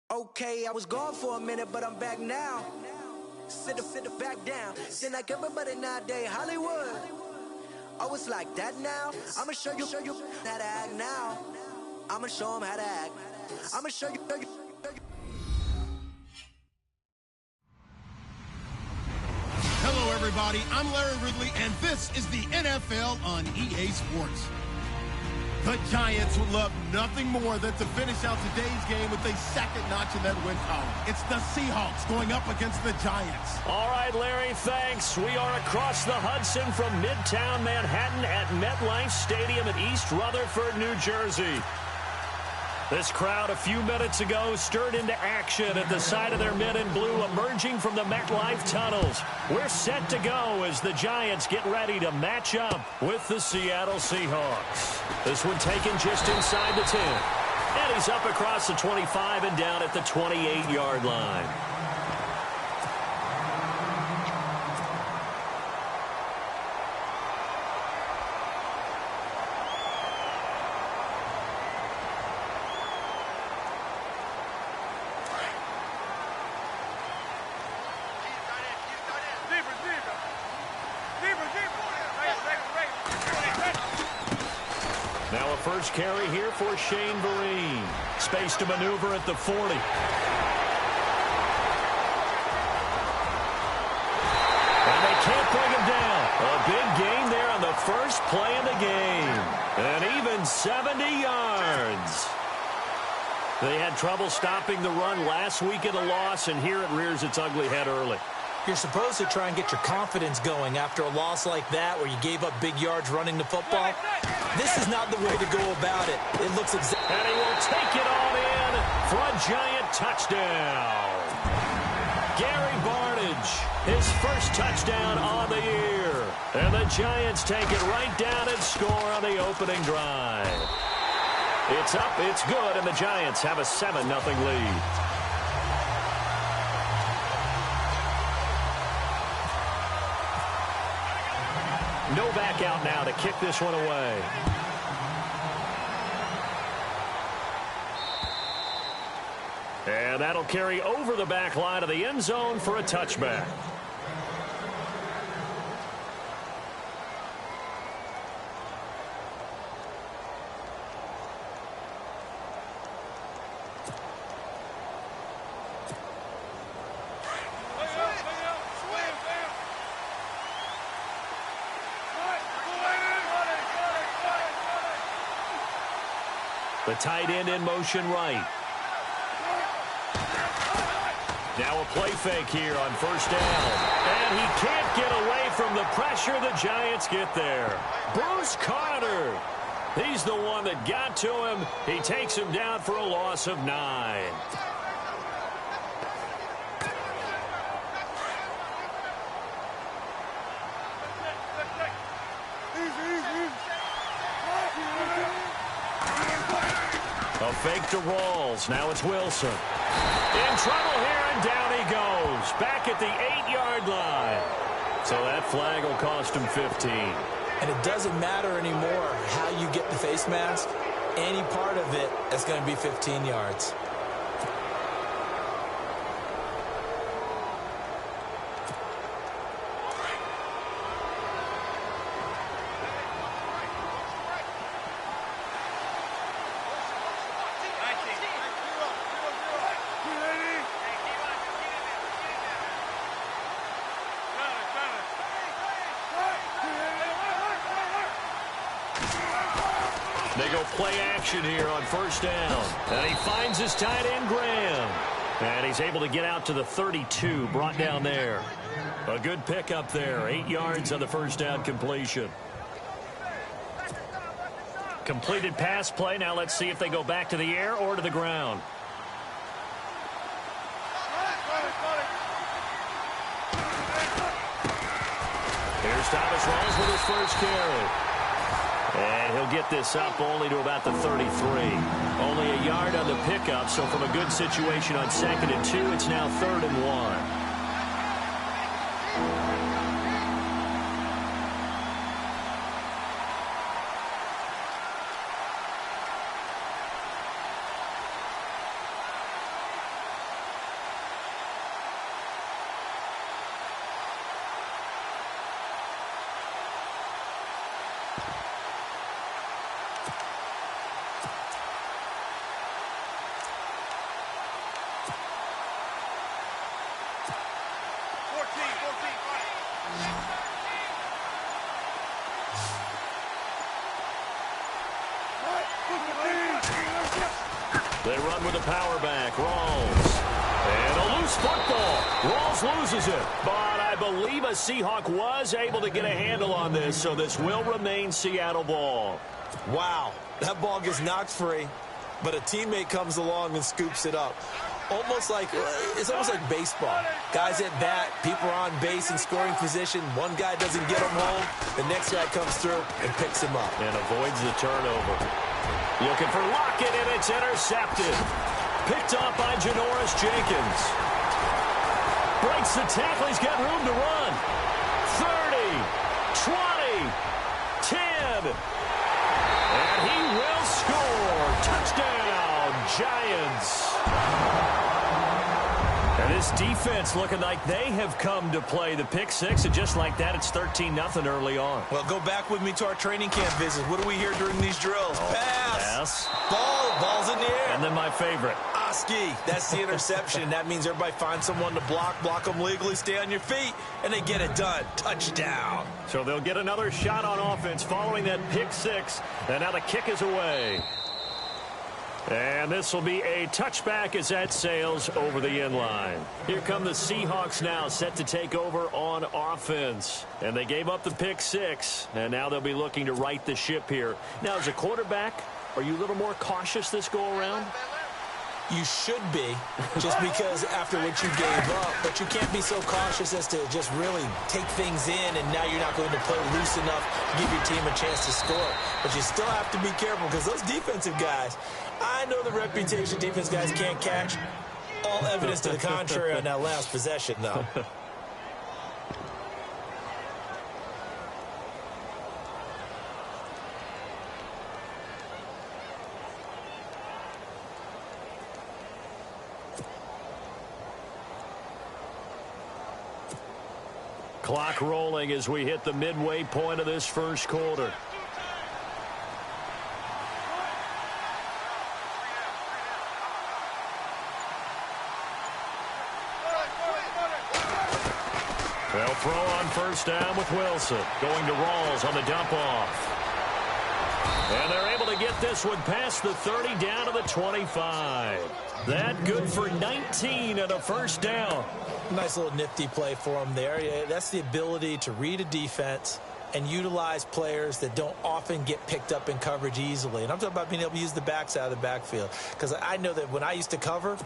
Okay, I was gone for a minute, but I'm back now. Sit back down. Seem like everybody nowadays, Hollywood. Oh, it's like that now? I'ma show you how to act now. I'ma show them how to act. I'ma show you. Hello, everybody. I'm Larry Ridley, and this is the NFL on EA Sports. The Giants would love nothing more than to finish out today's game with a second notch in that win column. It's the Seahawks going up against the Giants. All right, Larry, thanks. We are across the Hudson from Midtown Manhattan at MetLife Stadium in East Rutherford, New Jersey. This crowd a few minutes ago stirred into action at the side of their men in blue emerging from the MetLife tunnels. We're set to go as the Giants get ready to match up with the Seattle Seahawks. This one taken just inside the 10. And he's up across the 25 and down at the 28-yard line. Now a first carry here for Shane Vereen. Space to maneuver at the 40. And they can't bring him down. A big gain there on the first play of the game. And even 70 yards. They had trouble stopping the run last week in a loss, and here it rears its ugly head early. You're supposed to try and get your confidence going after a loss like that where you gave up big yards running the football. This is not the way to go about it. It looks exactly... And he will take it all in for a Giant touchdown. Gary Barnidge, his first touchdown on the year. And the Giants take it right down and score on the opening drive. It's up, it's good, and the Giants have a 7-0 lead. No back out now to kick this one away. And that'll carry over the back line of the end zone for a touchback. The tight end in motion right. Now a play fake here on first down. And he can't get away from the pressure. The Giants get there. Bruce Carter. He's the one that got to him. He takes him down for a loss of 9. A fake to Rawls. Now it's Wilson. In trouble here, and down he goes. Back at the 8-yard line. So that flag will cost him 15. And it doesn't matter anymore how you get the face mask. Any part of it is going to be 15 yards. They go play action here on first down. And he finds his tight end, Graham. And he's able to get out to the 32, brought down there. A good pickup there, 8 yards on the first down completion. Completed pass play. Now let's see if they go back to the air or to the ground. Here's Thomas Rawls with his first carry. And he'll get this up only to about the 33. Only a yard on the pickup, so from a good situation on 2nd and 2, it's now 3rd and 1. They run with the power back. Rawls. And a loose football. Rawls loses it. But I believe a Seahawk was able to get a handle on this, so this will remain Seattle ball. Wow, that ball gets knocked free, but a teammate comes along and scoops it up. It's almost like baseball. Guys at bat, people are on base in scoring position. One guy doesn't get him home. The next guy comes through and picks him up. And avoids the turnover. Looking for Lockett, and it's intercepted. Picked off by Janoris Jenkins. Breaks the tackle. He's got room to run. 30, 20, 10. And he will score. Touchdown, Giants. And this defense looking like they have come to play. The pick six, and just like that, it's 13-0 early on. Well, go back with me to our training camp visit. What do we hear during these drills? Pass. Ball's in the air. And then my favorite. Oski. That's the interception. That means everybody finds someone to block them legally, stay on your feet, and they get it done. Touchdown. So they'll get another shot on offense following that pick six. And now the kick is away. And this will be a touchback as that sails over the end line. Here come the Seahawks now, set to take over on offense. And they gave up the pick six, and now they'll be looking to right the ship here. Now, as a quarterback, are you a little more cautious this go-around? You should be, just because after what you gave up. But you can't be so cautious as to just really take things in, and now you're not going to play loose enough to give your team a chance to score. But you still have to be careful, because those defensive guys, I know the reputation defense guys can't catch. All evidence to the contrary on that last possession, though. Clock rolling as we hit the midway point of this first quarter. They'll throw on first down with Wilson. Going to Rawls on the dump off. And they're able to get this one past the 30 down to the 25. That good for 19 and a first down. Nice little nifty play for him there. Yeah, that's the ability to read a defense and utilize players that don't often get picked up in coverage easily. And I'm talking about being able to use the backs out of the backfield. Because I know that when I used to cover,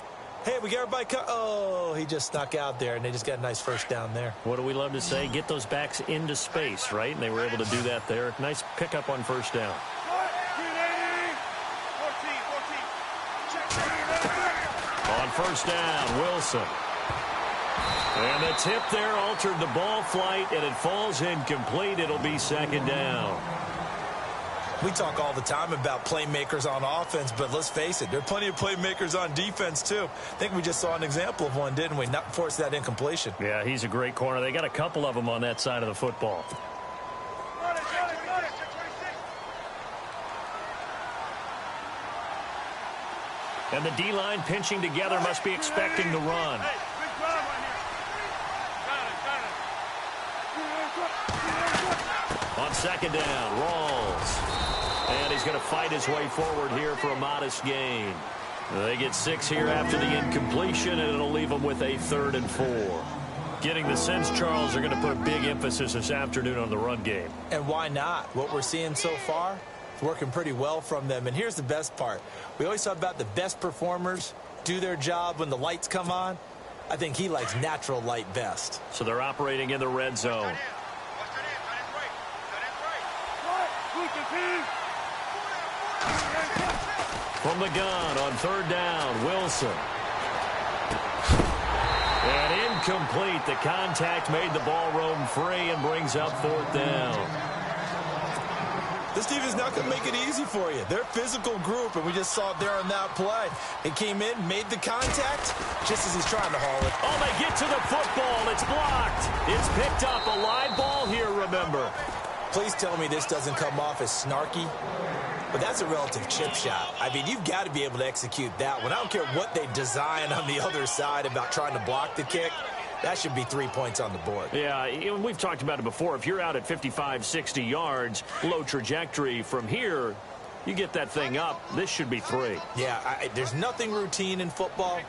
hey, we got everybody oh, he just snuck out there, and they just got a nice first down there. What do we love to say? Get those backs into space, right? And they were able to do that there. Nice pickup on first down. On first down, Wilson. And the tip there altered the ball flight, and it falls incomplete. It'll be second down. We talk all the time about playmakers on offense, but let's face it, there are plenty of playmakers on defense, too. I think we just saw an example of one, didn't we? Not force that incompletion. Yeah, he's a great corner. They got a couple of them on that side of the football. And the D-line pinching together, must be expecting the run. On second down, Rawls. And he's going to fight his way forward here for a modest gain. They get 6 here after the incompletion, and it'll leave them with a 3rd and 4. Getting the sense, Charles, are going to put a big emphasis this afternoon on the run game. And why not? What we're seeing so far, it's working pretty well from them. And here's the best part. We always talk about the best performers do their job when the lights come on. I think he likes natural light best. So they're operating in the red zone. From the gun on 3rd down, Wilson. And incomplete. The contact made the ball roam free and brings up 4th down. This team is not going to make it easy for you. They're a physical group, and we just saw it there on that play. It came in, made the contact, just as he's trying to haul it. Oh, they get to the football. It's blocked. It's picked up. A live ball here, remember. Please tell me this doesn't come off as snarky. But that's a relative chip shot. I mean, you've got to be able to execute that one. I don't care what they design on the other side about trying to block the kick. That should be 3 points on the board. Yeah, we've talked about it before. If you're out at 55, 60 yards, low trajectory from here, You get that thing up, this should be 3. Yeah, there's nothing routine in football,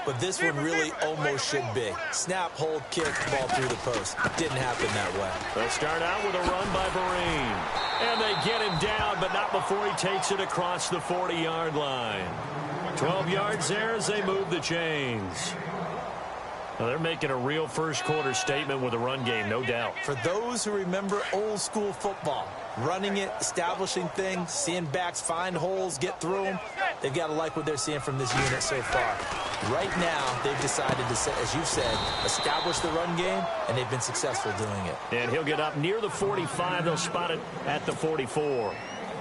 but this one really almost should be. Snap, hold, kick, ball through the post. Didn't happen that way. They'll start out with a run by Vereen. And they get him down, but not before he takes it across the 40-yard line. 12 yards there as they move the chains. Now they're making a real first-quarter statement with a run game, no doubt. For those who remember old-school football, running it, establishing things, seeing backs find holes, get through them, they've got to like what they're seeing from this unit so far. Right now, they've decided to, as you said, establish the run game, and they've been successful doing it. And he'll get up near the 45. They'll spot it at the 44.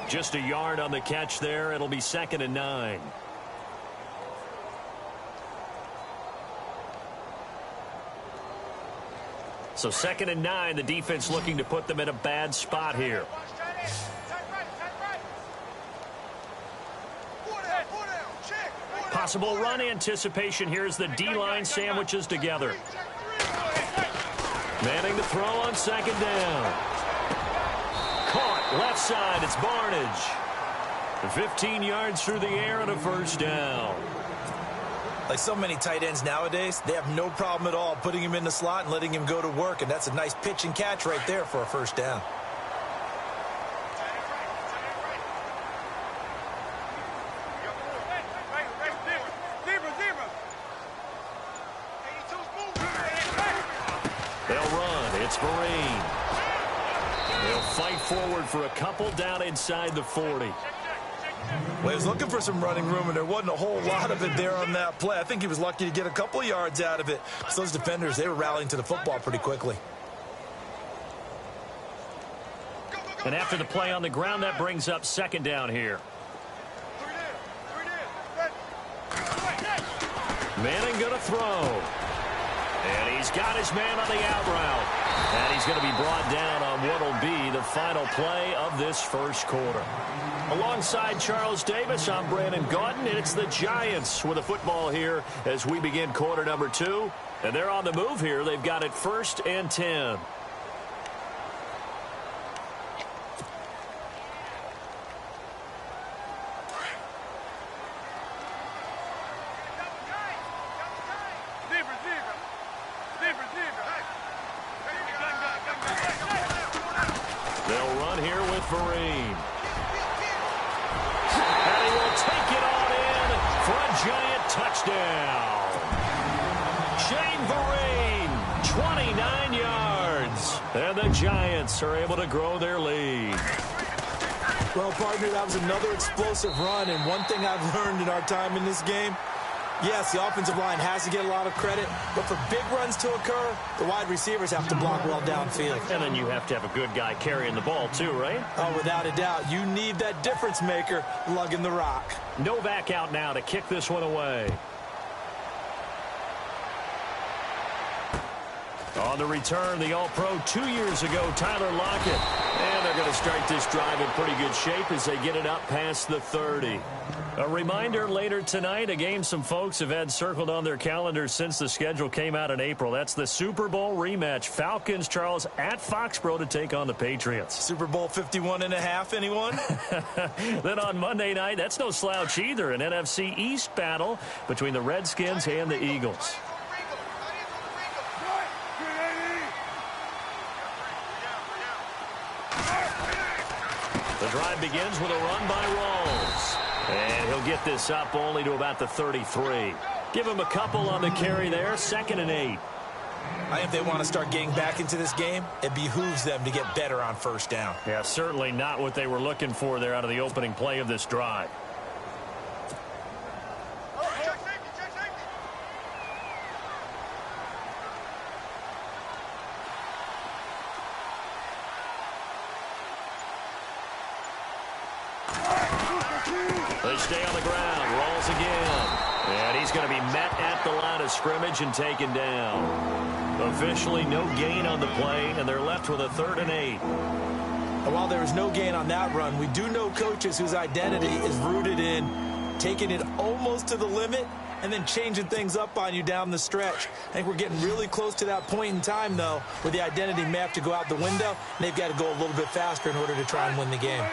Just a yard on the catch there. It'll be 2nd and 9. So 2nd and 9, the defense looking to put them in a bad spot here. Possible run anticipation here as the D-line sandwiches together. Manning to throw on 2nd down. Caught left side, it's Barnage. 15 yards through the air and a 1st down. Like so many tight ends nowadays, they have no problem at all putting him in the slot and letting him go to work, and that's a nice pitch and catch right there for a 1st down. They'll run. It's Vereen. They'll fight forward for a couple down inside the 40. Well, he was looking for some running room, and there wasn't a whole lot of it there on that play. I think he was lucky to get a couple of yards out of it. So those defenders, they were rallying to the football pretty quickly. And after the play on the ground, that brings up 2nd down here. Manning going to throw. And he's got his man on the out route. And he's going to be brought down on what will be the final play of this 1st quarter. Alongside Charles Davis, I'm Brandon Gaudin. It's the Giants with a football here as we begin quarter number 2. And they're on the move here. They've got it 1st and 10. They'll run here with Vereen. And he will take it on in for a Giant touchdown. Shane Vereen, 29 yards. And the Giants are able to grow their lead. Well, partner, that was another explosive run, and one thing I've learned in our time in this game, yes, the offensive line has to get a lot of credit, but for big runs to occur, the wide receivers have to block well downfield. And then you have to have a good guy carrying the ball too, right? Oh, without a doubt. You need that difference maker lugging the rock. Novak out now to kick this one away. On the return, the All-Pro 2 years ago, Tyler Lockett. And they're going to start this drive in pretty good shape as they get it up past the 30. A reminder later tonight, a game some folks have had circled on their calendars since the schedule came out in April. That's the Super Bowl rematch. Falcons, Charles, at Foxborough to take on the Patriots. Super Bowl 51.5, anyone? Then on Monday night, that's no slouch either. An NFC East battle between the Redskins and the Eagles. The drive begins with a run by Rawls. And he'll get this up only to about the 33. Give him a couple on the carry there. 2nd and 8. I think if they want to start getting back into this game, it behooves them to get better on 1st down. Yeah, certainly not what they were looking for there out of the opening play of this drive. They stay on the ground. Rolls again. And he's going to be met at the line of scrimmage and taken down. Officially no gain on the play, and they're left with a 3rd and 8. And while there was no gain on that run, we do know coaches whose identity is rooted in taking it almost to the limit and then changing things up on you down the stretch. I think we're getting really close to that point in time, though, where the identity may have to go out the window, and they've got to go a little bit faster in order to try and win the game.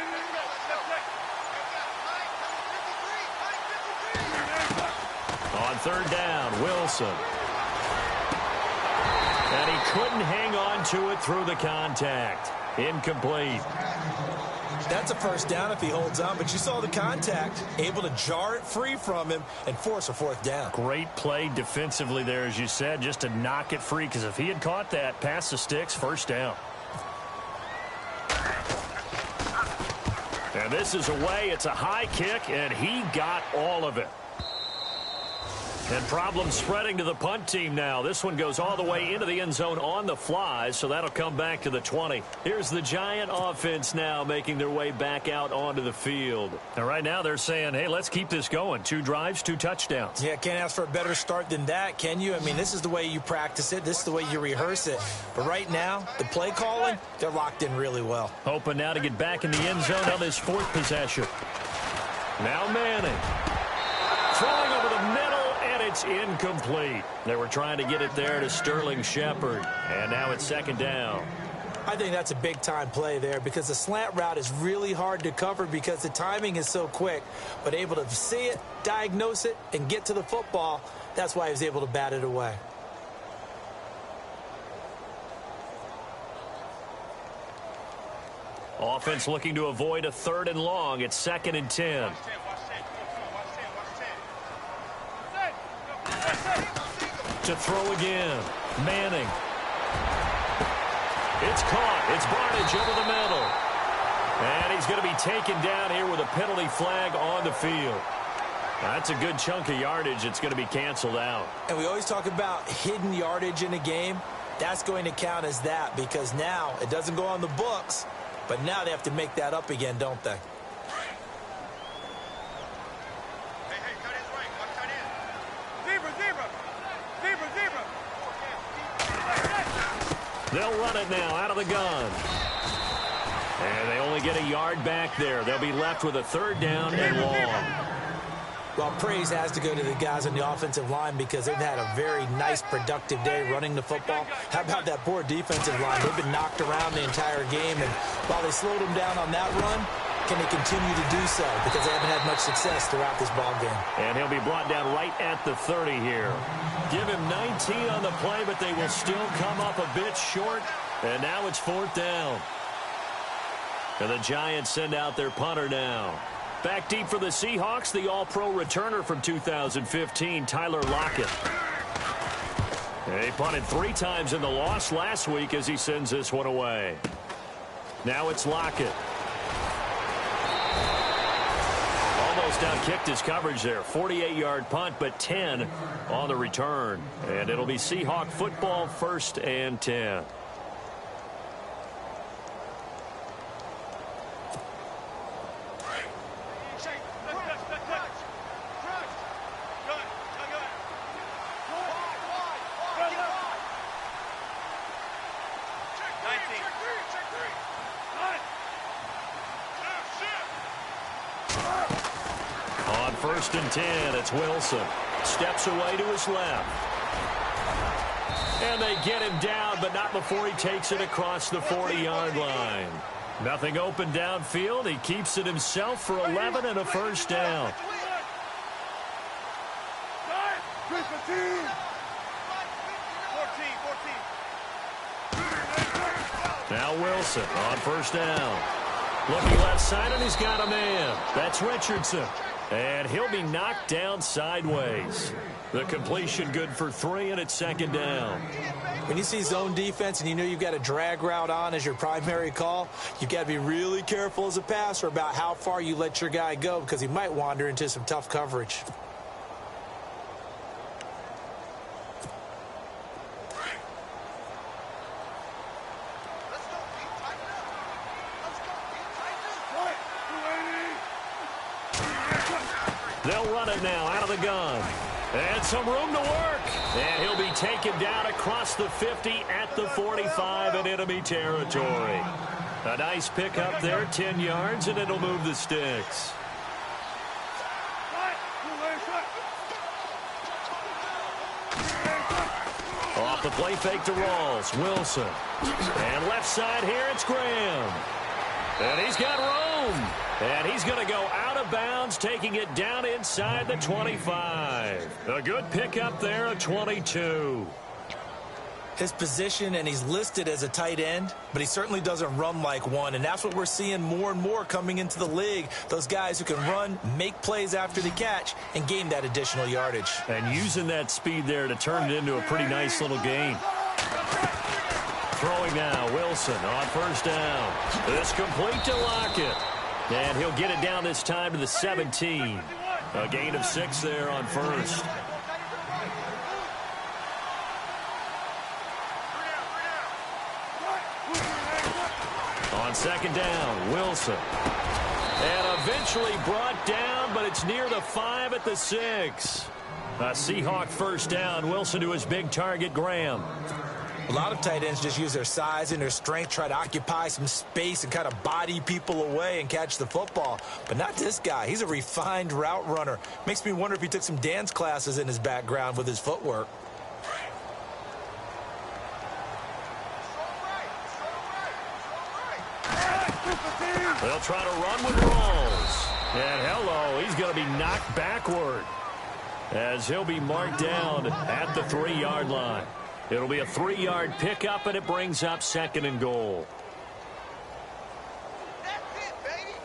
On third down, Wilson. And he couldn't hang on to it through the contact. Incomplete. That's a first down if he holds on, but you saw the contact, able to jar it free from him and force a fourth down. Great play defensively there, as you said, just to knock it free, because if he had caught that, past the sticks, first down. And this is away. It's a high kick, and he got all of it. And problems spreading to the punt team now. This one goes all the way into the end zone on the fly, so that'll come back to the 20. Here's the Giant offense now making their way back out onto the field. And right now they're saying, hey, let's keep this going. 2 drives, 2 touchdowns. Yeah, can't ask for a better start than that, can you? I mean, this is the way you practice it. This is the way you rehearse it. But right now, the play calling, they're locked in really well. Hoping now to get back in the end zone on this 4th possession. Now Manning. Throwing over the middle. It's incomplete. They were trying to get it there to Sterling Shepard. And now it's 2nd down. I think that's a big-time play there because the slant route is really hard to cover because the timing is so quick. But able to see it, diagnose it, and get to the football, that's why he was able to bat it away. Offense looking to avoid a 3rd and long. It's 2nd and 10. To throw again. Manning. It's caught. It's Barnidge over the middle. And he's going to be taken down here with a penalty flag on the field. That's a good chunk of yardage. It's going to be canceled out. And we always talk about hidden yardage in a game. That's going to count as that because now it doesn't go on the books, but now they have to make that up again, don't they? They'll run it now out of the gun. And they only get a yard back there. They'll be left with a 3rd down and long. Well, praise has to go to the guys on the offensive line because they've had a very nice, productive day running the football. How about that poor defensive line? They've been knocked around the entire game, and while they slowed them down on that run, can they continue to do so? Because they haven't had much success throughout this ball game. And he'll be brought down right at the 30 here. Give him 19 on the play, but they will still come up a bit short. And now it's 4th down. And the Giants send out their punter now. Back deep for the Seahawks, the all-pro returner from 2015, Tyler Lockett. He punted 3 times in the loss last week as he sends this one away. Now it's Lockett. Almost outkicked his coverage there. 48-yard punt, but 10 on the return. And it'll be Seahawk football, 1st and 10. On 1st and 10, it's Wilson. Steps away to his left. And they get him down, but not before he takes it across the 40-yard line. Nothing open downfield. He keeps it himself for 11 and a 1st down. Now Wilson on 1st down. Looking left side, and he's got a man. That's Richardson. And he'll be knocked down sideways. The completion good for 3, and it's 2nd down. When you see zone defense and you know you've got a drag route on as your primary call, you've got to be really careful as a passer about how far you let your guy go because he might wander into some tough coverage. They'll run it now out of the gun. And some room to work. And he'll be taken down across the 50 at the 45 in enemy territory. A nice pickup there, 10 yards, and it'll move the sticks. Off the play fake to Rawls. Wilson. And left side here, it's Graham. And he's got room. And he's going to go out of bounds, taking it down inside the 25. A good pickup there at 22. His position, and he's listed as a tight end, but he certainly doesn't run like one, and that's what we're seeing more and more coming into the league. Those guys who can run, make plays after the catch, and gain that additional yardage. And using that speed there to turn it into a pretty nice little gain. Throwing now, Wilson on first down. This complete to Lockett. And he'll get it down this time to the 17. A gain of 6 there on first. On second down, Wilson. And eventually brought down, but it's near the 5 at the 6. A Seahawk first down. Wilson to his big target, Graham. A lot of tight ends just use their size and their strength, try to occupy some space and kind of body people away and catch the football. But not this guy. He's a refined route runner. Makes me wonder if he took some dance classes in his background with his footwork. They'll try to run with Rawls. And hello, he's going to be knocked backward as he'll be marked down at the 3-yard line. It'll be a 3-yard pickup, and it brings up 2nd and goal. That's it, baby.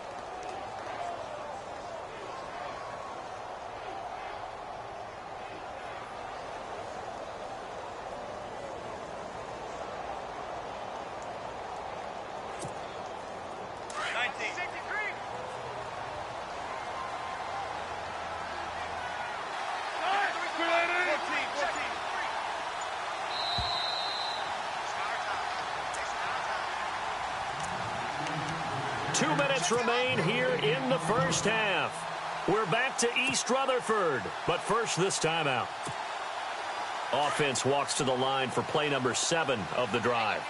Remain here in the first half. We're back to East Rutherford, but first this timeout. Offense walks to the line for play number 7 of the drive.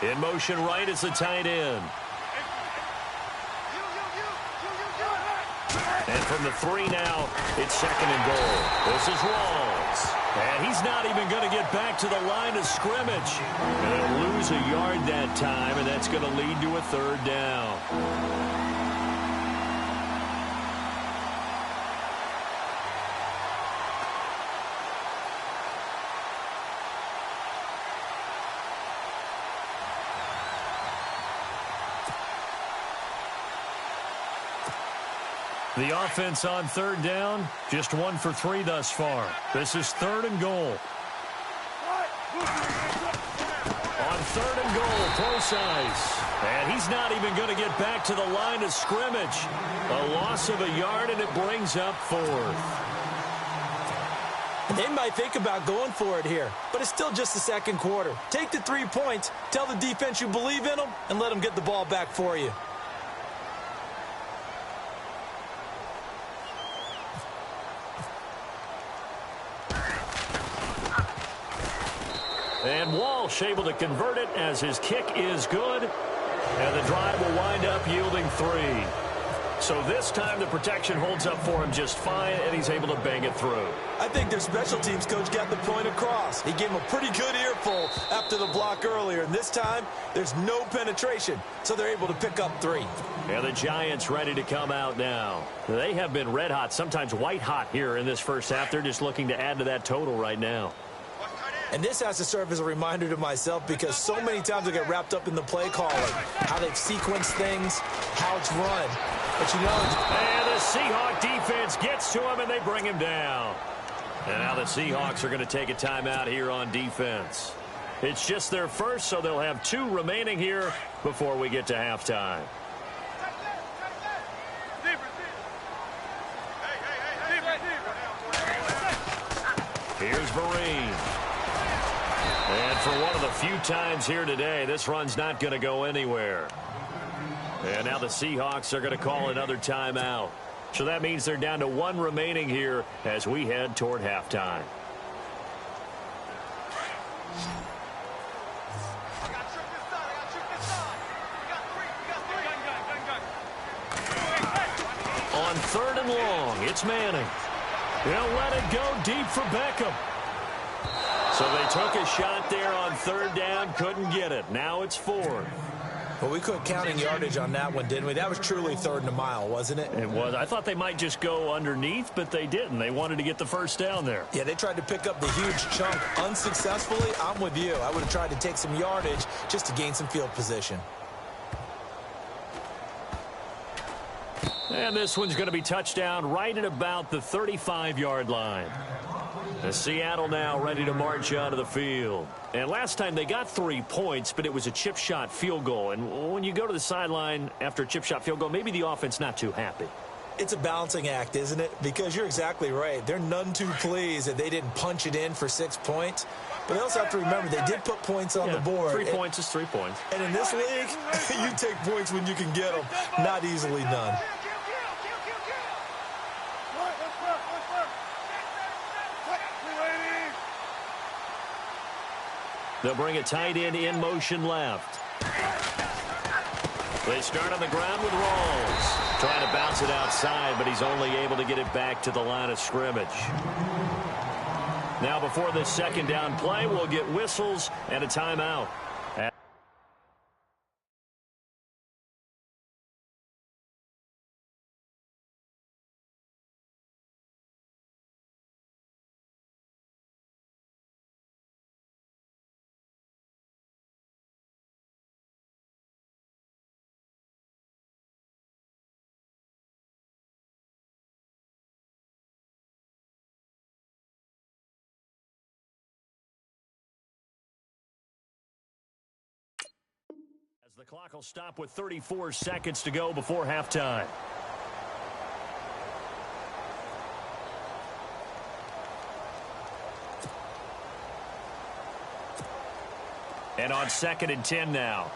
In motion right is the tight end. And from the 3 now, it's 2nd and goal. This is Rawls. And he's not even going to get back to the line of scrimmage. And they'll lose a yard that time, and that's going to lead to a 3rd down. The offense on 3rd down, just 1 for 3 thus far. This is 3rd and goal. On 3rd and goal, Procise. And he's not even going to get back to the line of scrimmage. A loss of a yard, and it brings up 4th. They might think about going for it here, but it's still just the 2nd quarter. Take the 3 points, tell the defense you believe in them, and let them get the ball back for you. And Walsh able to convert it as his kick is good. And the drive will wind up yielding 3. So this time the protection holds up for him just fine, and he's able to bang it through. I think their special teams coach got the point across. He gave him a pretty good earful after the block earlier. And this time, there's no penetration, so they're able to pick up 3. And the Giants ready to come out now. They have been red hot, sometimes white hot here in this first half. They're just looking to add to that total right now. And this has to serve as a reminder to myself because so many times I get wrapped up in the play calling, how they've sequenced things, how it's run. But you know, and the Seahawk defense gets to him, and they bring him down. And now the Seahawks are going to take a timeout here on defense. It's just their first, so they'll have 2 remaining here before we get to halftime. Here's Vereen. And for one of the few times here today, this run's not going to go anywhere. And now the Seahawks are going to call another timeout. So that means they're down to 1 remaining here as we head toward halftime. On 3rd and long, it's Manning. He'll let it go deep for Beckham. So they took a shot there on third down, couldn't get it. Now it's fourth. Well, we quit counting yardage on that one, didn't we? That was truly third and a mile, wasn't it? It was. I thought they might just go underneath, but they didn't. They wanted to get the first down there. Yeah, they tried to pick up the huge chunk unsuccessfully. I'm with you. I would have tried to take some yardage just to gain some field position. And this one's going to be touchdown right at about the 35-yard line. And Seattle now ready to march out of the field. And last time they got 3 points, but it was a chip shot field goal. And when you go to the sideline after a chip shot field goal, maybe the offense not too happy. It's a balancing act, isn't it? Because you're exactly right. They're none too pleased that they didn't punch it in for 6 points. But they also have to remember they did put points on the board. 3 points is 3 points. And in this league, you take points when you can get them. Not easily done. They'll bring a tight end in motion left. They start on the ground with Rawls. Trying to bounce it outside, but he's only able to get it back to the line of scrimmage. Now before this second down play, we'll get whistles and a timeout. The clock will stop with 34 seconds to go before halftime. And on 2nd and 10 now.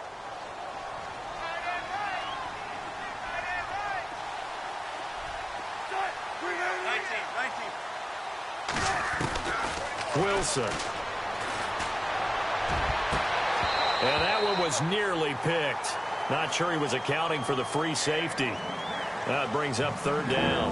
Wilson. And that one was nearly picked. Not sure he was accounting for the free safety. That brings up third down.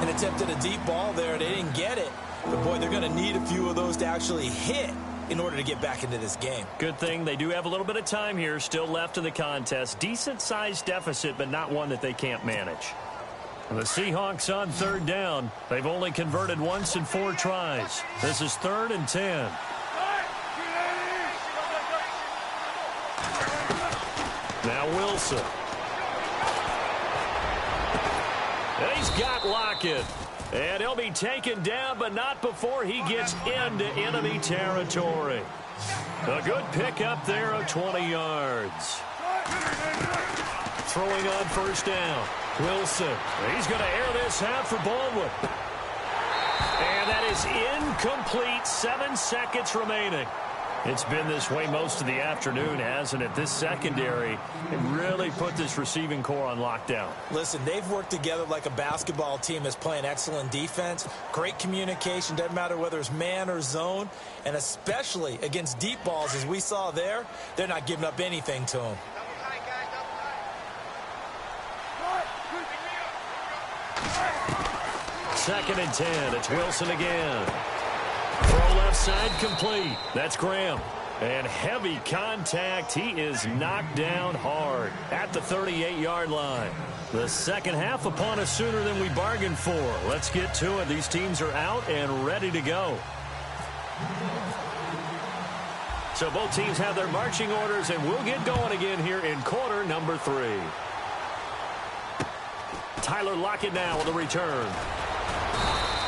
And attempted a deep ball there. They didn't get it. But, boy, they're going to need a few of those to actually hit in order to get back into this game. Good thing they do have a little bit of time here still left in the contest. Decent-sized deficit, but not one that they can't manage. And the Seahawks on third down. They've only converted once in 4 tries. This is 3rd and 10. Now Wilson. And he's got Lockett. And he'll be taken down, but not before he gets into enemy territory. A good pickup there of 20 yards. Throwing on first down. Wilson. He's going to air this out for Baldwin. And that is incomplete. 7 seconds remaining. It's been this way most of the afternoon, hasn't it? This secondary really put this receiving core on lockdown. Listen, they've worked together like a basketball team that's playing excellent defense. Great communication, doesn't matter whether it's man or zone. And especially against deep balls, as we saw there, they're not giving up anything to them. Second and 10. It's Wilson again. Throw left side complete. That's Graham. And heavy contact. He is knocked down hard at the 38-yard line. The second half upon us sooner than we bargained for. Let's get to it. These teams are out and ready to go. So both teams have their marching orders, and we'll get going again here in quarter number 3. Tyler Lockett now with a return.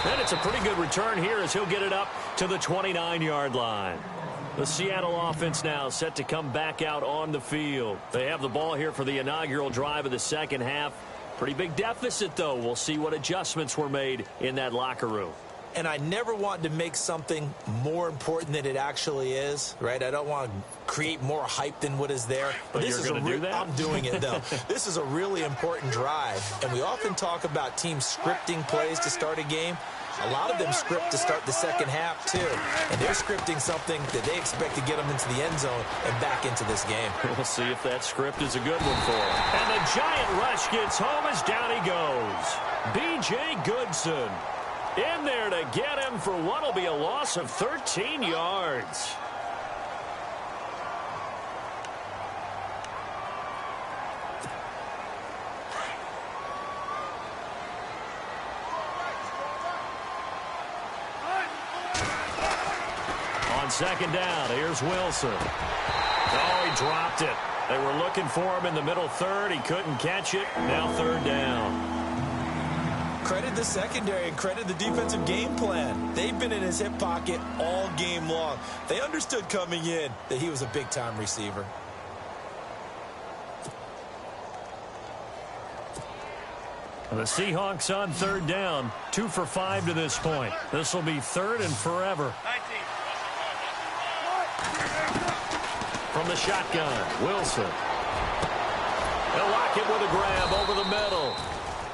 And it's a pretty good return here as he'll get it up to the 29-yard line. The Seattle offense now set to come back out on the field. They have the ball here for the inaugural drive of the second half. Pretty big deficit, though. We'll see what adjustments were made in that locker room. And I never want to make something more important than it actually is, right? I don't want to create more hype than what is there. But this is going to do that? I'm doing it, though. This is a really important drive. And we often talk about teams scripting plays to start a game. A lot of them script to start the second half, too. And they're scripting something that they expect to get them into the end zone and back into this game. We'll see if that script is a good one for them. And the giant rush gets home as down he goes. B.J. Goodson. In there to get him for what will be a loss of 13 yards. On second down, here's Wilson. Oh, he dropped it. They were looking for him in the middle third. He couldn't catch it. Now third down. Credit the secondary and credit the defensive game plan. They've been in his hip pocket all game long. They understood coming in that he was a big-time receiver. The Seahawks on third down. 2 for 5 to this point. This will be third and forever. From the shotgun, Wilson. They'll lock it with a grab over the middle.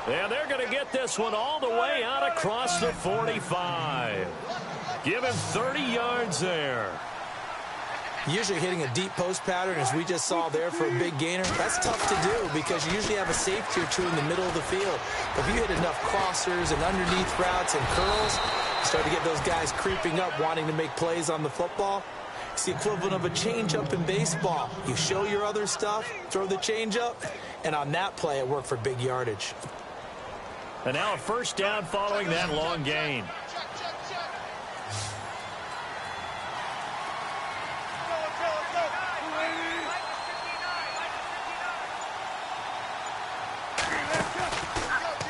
And they're going to get this one all the way out across the 45. Give him 30 yards there. Usually hitting a deep post pattern, as we just saw there for a big gainer, that's tough to do because you usually have a safety or two in the middle of the field. But if you hit enough crossers and underneath routes and curls, you start to get those guys creeping up, wanting to make plays on the football. It's the equivalent of a changeup in baseball. You show your other stuff, throw the changeup, and on that play, it worked for big yardage. And now a first down following that long gain.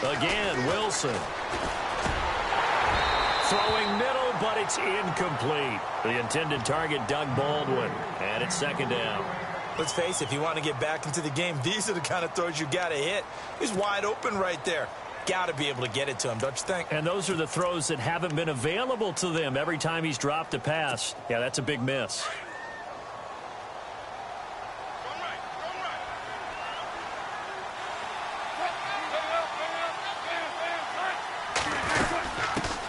Again, Wilson. Throwing middle, but it's incomplete. The intended target, Doug Baldwin. And it's second down. Let's face it, if you want to get back into the game, these are the kind of throws you got to hit. He's wide open right there. Got to be able to get it to him, don't you think? And those are the throws that haven't been available to them every time he's dropped a pass. Yeah, that's a big miss.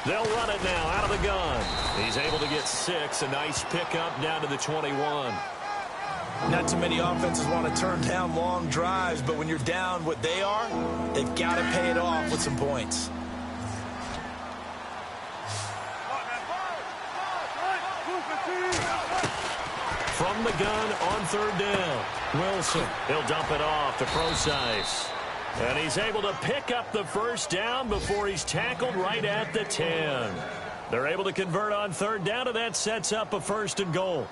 They'll run it now out of the gun. He's able to get 6. A nice pickup down to the 21. Not too many offenses want to turn down long drives, but when you're down what they are, they've got to pay it off with some points. From the gun on third down, Wilson. He'll dump it off to Procise. And he's able to pick up the first down before he's tackled right at the 10. They're able to convert on third down, and that sets up a first and goal.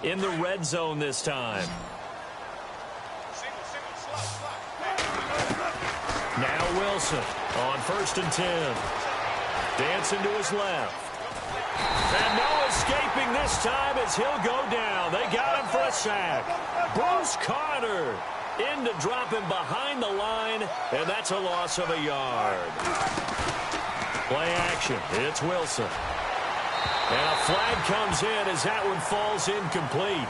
In the red zone this time. Now Wilson on 1st and 10. Dancing to his left. And no escaping this time as he'll go down. They got him for a sack. Bruce Carter in to drop him behind the line, and that's a loss of a yard. Play action. It's Wilson. And a flag comes in as that one falls incomplete.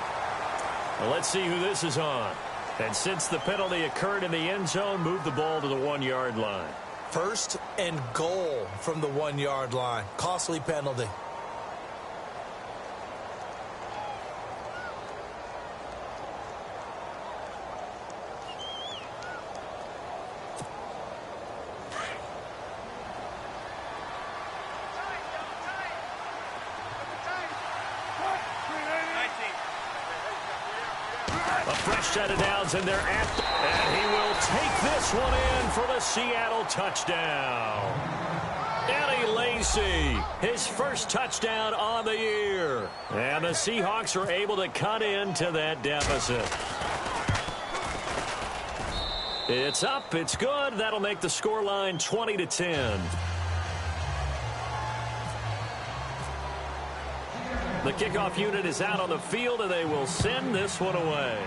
Well, let's see who this is on. And since the penalty occurred in the end zone, move the ball to the 1-yard line. 1st and goal from the 1-yard line. Costly penalty. Set of downs, and they're at, and he will take this one in for the Seattle touchdown. Eddie Lacy, his first touchdown on the year. And the Seahawks are able to cut into that deficit. It's up, it's good. That'll make the scoreline 20-10. The kickoff unit is out on the field, and they will send this one away.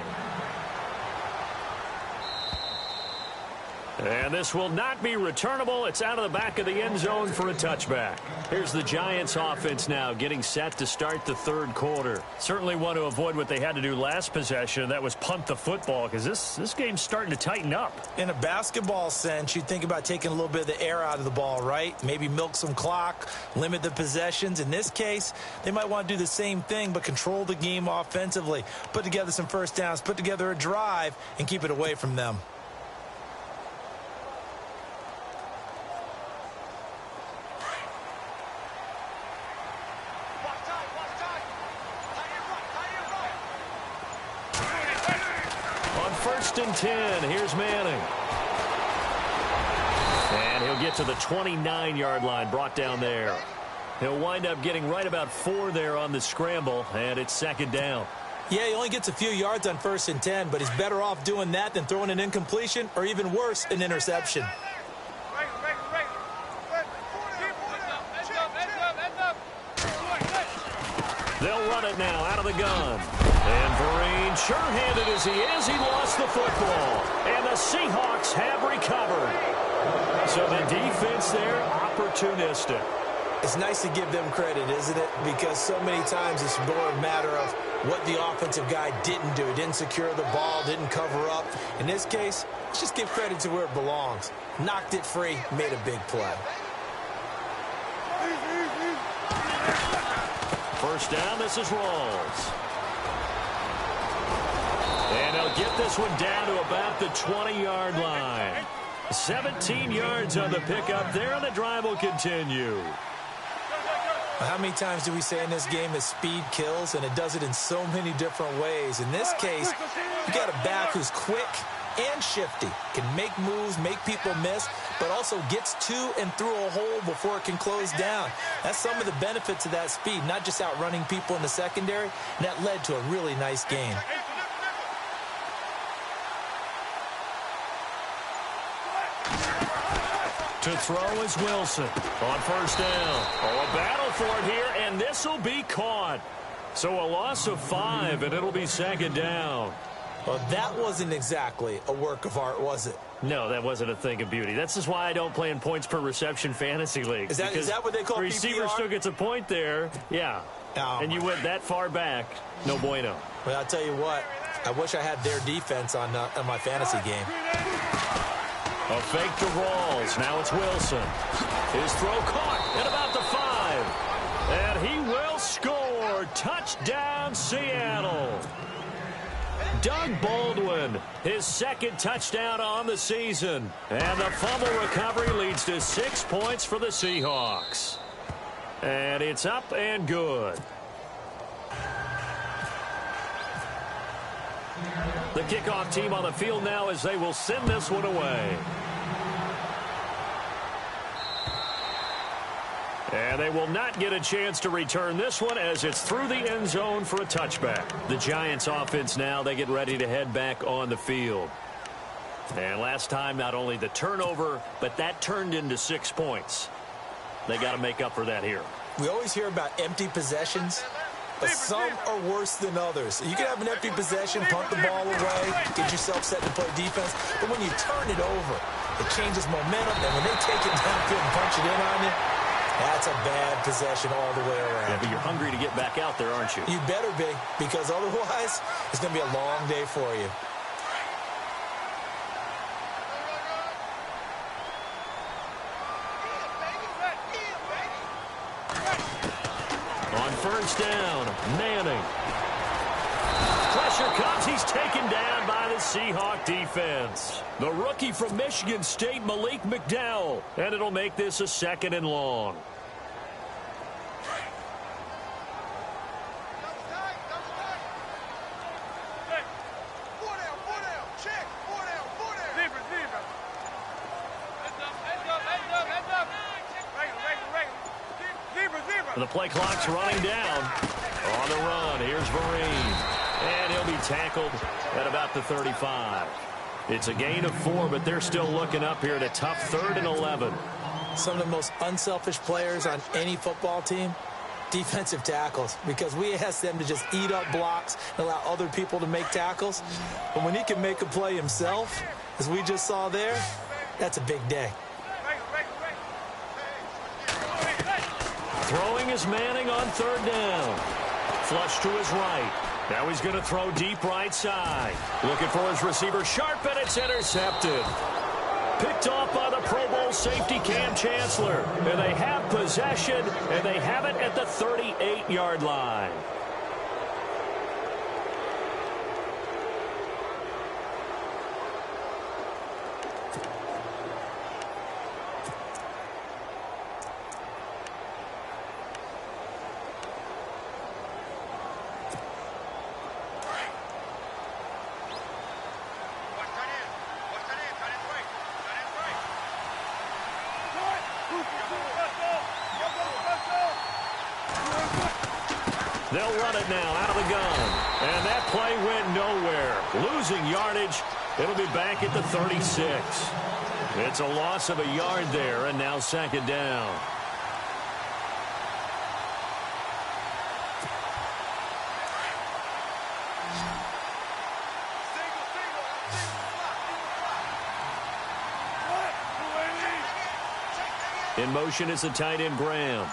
And this will not be returnable. It's out of the back of the end zone for a touchback. Here's the Giants offense now getting set to start the third quarter. Certainly want to avoid what they had to do last possession. That was punt the football, because this game's starting to tighten up. In a basketball sense, you think about taking a little bit of the air out of the ball, right? Maybe milk some clock, limit the possessions. In this case, they might want to do the same thing, but control the game offensively. Put together some first downs, put together a drive, and keep it away from them. 1st and 10. Here's Manning. And he'll get to the 29-yard line, brought down there. He'll wind up getting right about 4 there on the scramble, and it's 2nd down. Yeah, he only gets a few yards on 1st and 10, but he's better off doing that than throwing an incompletion or even worse, an interception. They'll run it now out of the gun. And Vereen, sure-handed as he is, he lost the football. And the Seahawks have recovered. So the defense there, opportunistic. It's nice to give them credit, isn't it? Because so many times it's more a matter of what the offensive guy didn't do. Didn't secure the ball, didn't cover up. In this case, let's just give credit to where it belongs. Knocked it free, made a big play. 1st down, this is Rawls. And they'll get this one down to about the 20-yard line. 17 yards on the pickup there, and the drive will continue. How many times do we say in this game that speed kills, and it does it in so many different ways? In this case, you got a back who's quick and shifty, can make moves, make people miss, but also gets to and through a hole before it can close down. That's some of the benefits of that speed, not just outrunning people in the secondary, and that led to a really nice game. To throw is Wilson on 1st down. Oh, a battle for it here, and this will be caught. So a loss of 5, and it'll be 2nd down. Well, that wasn't exactly a work of art, was it? No, that wasn't a thing of beauty. That's just why I don't play in points per reception fantasy leagues. Is that what they call receiver PPR? still gets a point there. Yeah. Oh, and you went that far back. No bueno. Well, I'll tell you what. I wish I had their defense on my fantasy game. A fake to Rawls. Now it's Wilson. His throw caught at about the 5. And he will score. Touchdown, Seattle. Doug Baldwin, his 2nd touchdown on the season. And the fumble recovery leads to 6 points for the Seahawks. And it's up and good. The kickoff team on the field now as they will send this one away. And they will not get a chance to return this one as it's through the end zone for a touchback. The Giants offense now, they get ready to head back on the field. And last time, not only the turnover, but that turned into 6 points. They got to make up for that here. We always hear about empty possessions, but some are worse than others. You can have an empty possession, punt the ball away, get yourself set to play defense, but when you turn it over, it changes momentum, and when they take it downfield and punch it in on you, that's a bad possession all the way around. Yeah, but you're hungry to get back out there, aren't you? You better be, because otherwise, it's going to be a long day for you. On 1st down, Manning. Pressure comes. He's taken down by the Seahawk defense. The rookie from Michigan State, Malik McDowell. And it'll make this a 2nd and long. The play clock's running down. On the run, here's Vereen. And he'll be tackled at about the 35. It's a gain of 4, but they're still looking up here at a tough 3rd and 11. Some of the most unselfish players on any football team, defensive tackles, because we ask them to just eat up blocks and allow other people to make tackles. But when he can make a play himself, as we just saw there, that's a big day. Throwing is Manning on 3rd down. Flush to his right. Now he's going to throw deep right side. Looking for his receiver sharp, and it's intercepted. Picked off by the Pro Bowl safety Cam Chancellor. And they have possession, and they have it at the 38-yard line. They'll run it now out of the gun. And that play went nowhere. Losing yardage. It'll be back at the 36. It's a loss of a yard there, and now second down. In motion is the tight end, Graham.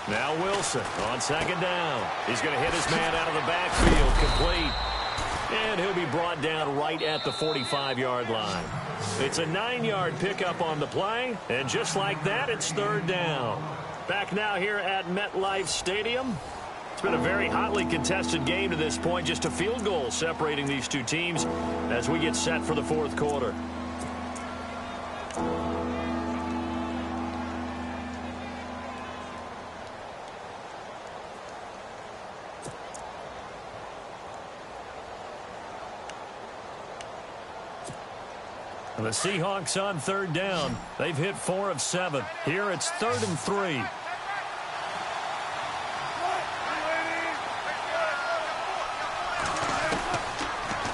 Now Wilson on second down. He's going to hit his man out of the backfield, complete. And he'll be brought down right at the 45-yard line. It's a 9-yard pickup on the play, and just like that, it's third down. Back now here at MetLife Stadium. It's been a very hotly contested game to this point. Just a field goal separating these two teams as we get set for the fourth quarter. And the Seahawks on third down. They've hit 4 of 7. Here it's 3rd and 3.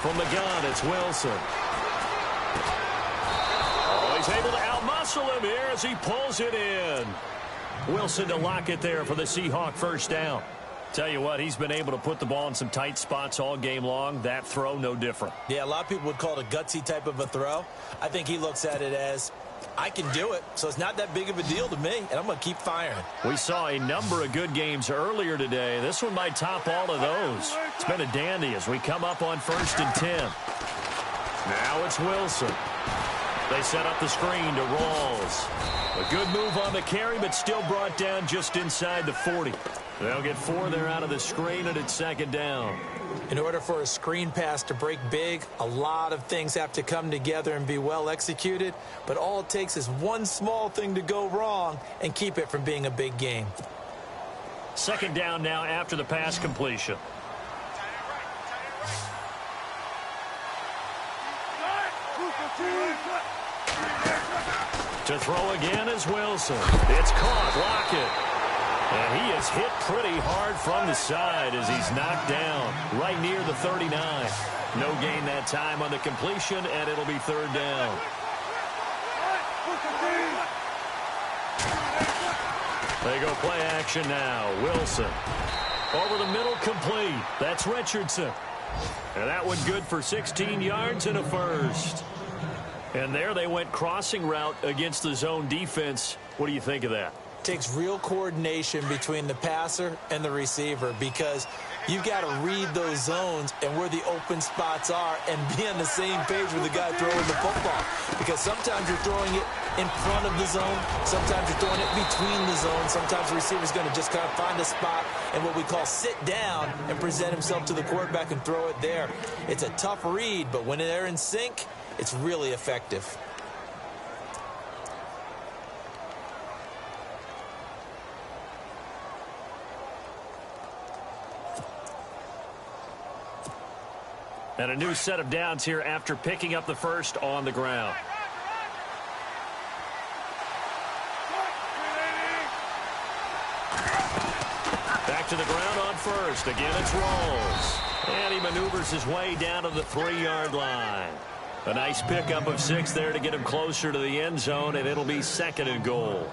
From the gun, it's Wilson. Oh, he's able to outmuscle him here as he pulls it in. Wilson to lock it there for the Seahawk first down. Tell you what, he's been able to put the ball in some tight spots all game long. That throw, no different. Yeah, a lot of people would call it a gutsy type of a throw. I think he looks at it as, I can do it, so it's not that big of a deal to me, and I'm going to keep firing. We saw a number of good games earlier today. This one might top all of those. It's been a dandy as we come up on 1st and 10. Now it's Wilson. They set up the screen to Rawls. A good move on the carry, but still brought down just inside the 40. They'll get 4 there out of the screen, and it's second down. In order for a screen pass to break big, a lot of things have to come together and be well executed, but all it takes is one small thing to go wrong and keep it from being a big game. Second down now after the pass completion. To throw again is Wilson. It's caught. Lockett. And he is hit pretty hard from the side as he's knocked down right near the 39. No gain that time on the completion, and it'll be third down. They go play action now. Wilson. Over the middle, complete. That's Richardson. And that one good for 16 yards and a first. And there they went crossing route against the zone defense. What do you think of that? Takes real coordination between the passer and the receiver because you've got to read those zones and where the open spots are and be on the same page with the guy throwing the football. Because sometimes you're throwing it in front of the zone. Sometimes you're throwing it between the zones. Sometimes the receiver's going to just kind of find a spot and what we call sit down and present himself to the quarterback and throw it there. It's a tough read, but when they're in sync, it's really effective. And a new set of downs here after picking up the first on the ground. Back to the ground on first. Again, it's Rawls. And he maneuvers his way down to the 3-yard line. A nice pickup of 6 there to get him closer to the end zone, and it'll be 2nd and goal.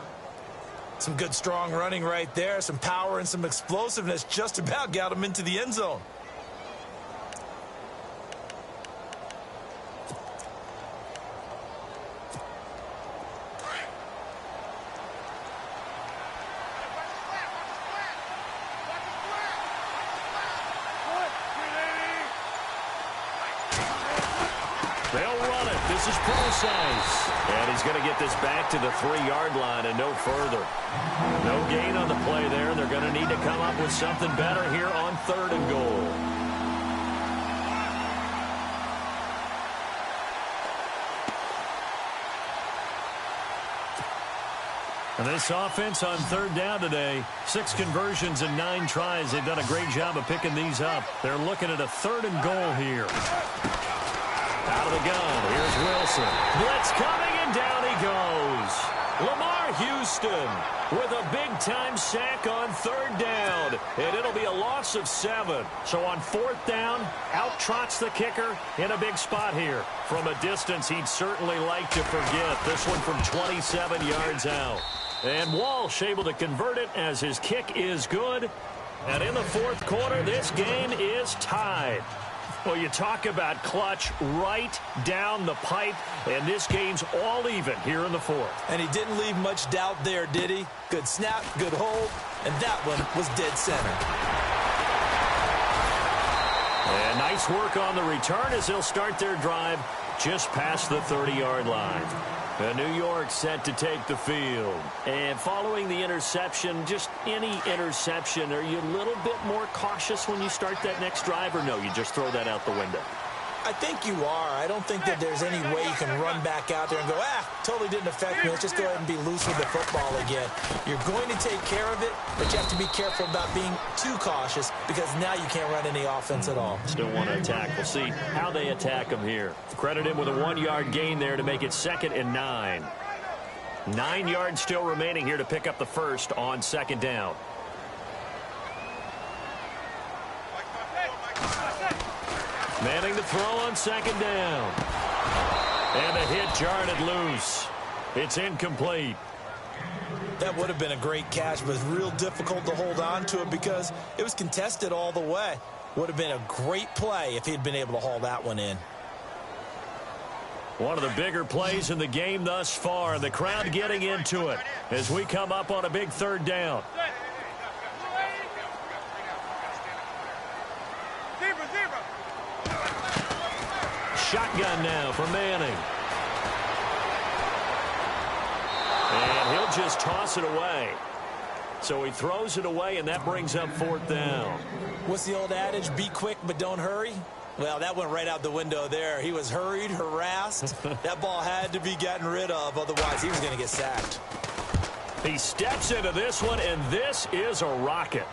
Some good, strong running right there. Some power and some explosiveness just about got him into the end zone. This is precise. And he's going to get this back to the 3-yard line and no further. No gain on the play there. They're going to need to come up with something better here on 3rd and goal. And this offense on 3rd down today, 6 conversions and 9 tries. They've done a great job of picking these up. They're looking at a 3rd and goal here. Out of the gun, here's Wilson. Blitz coming, and down he goes. Lamar Houston with a big-time sack on 3rd down. And it'll be a loss of 7. So on 4th down, out trots the kicker in a big spot here. From a distance he'd certainly like to forget. This one from 27 yards out. And Walsh able to convert it as his kick is good. And in the 4th quarter, this game is tied. Well, you talk about clutch right down the pipe, and this game's all even here in the 4th. And he didn't leave much doubt there, did he? Good snap, good hold, and that one was dead center. And nice work on the return as they'll start their drive just past the 30-yard line. New York set to take the field. And following the interception, just any interception, are you a little bit more cautious when you start that next drive, or no, you just throw that out the window? I think you are. I don't think that there's any way you can run back out there and go, totally didn't affect me. Let's just go ahead and be loose with the football again. You're going to take care of it, but you have to be careful about being too cautious because now you can't run any offense at all. Still want to attack. We'll see how they attack him here. Credit him with a 1-yard gain there to make it 2nd and 9. 9 yards still remaining here to pick up the first on 2nd down. Manning to throw on 2nd down. And a hit jarred it loose. It's incomplete. That would have been a great catch, but it's real difficult to hold on to it because it was contested all the way. Would have been a great play if he'd been able to haul that one in. One of the bigger plays in the game thus far. The crowd getting into it as we come up on a big 3rd down. Shotgun now for Manning. And he'll just toss it away. So he throws it away, and that brings up 4th down. What's the old adage? Be quick, but don't hurry. Well, that went right out the window there. He was hurried, harassed. That ball had to be gotten rid of, otherwise he was going to get sacked. He steps into this one, and this is a rocket.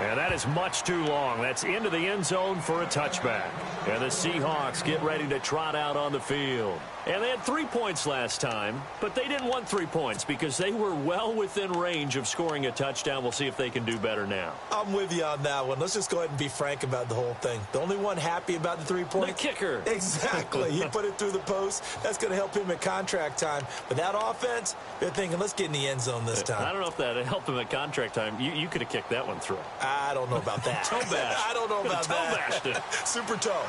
And that is much too long. That's into the end zone for a touchback. And the Seahawks get ready to trot out on the field. And they had 3 points last time, but they didn't want 3 points because they were well within range of scoring a touchdown. We'll see if they can do better now. I'm with you on that one. Let's just go ahead and be frank about the whole thing. The only one happy about the 3 points? The kicker. Exactly. He put it through the post. That's going to help him at contract time. But that offense, they're thinking, let's get in the end zone this time. I don't know if that helped him at contract time. You could have kicked that one through. I don't know about that. Toe bash. I don't know about that. Toe bashed it. Super toe.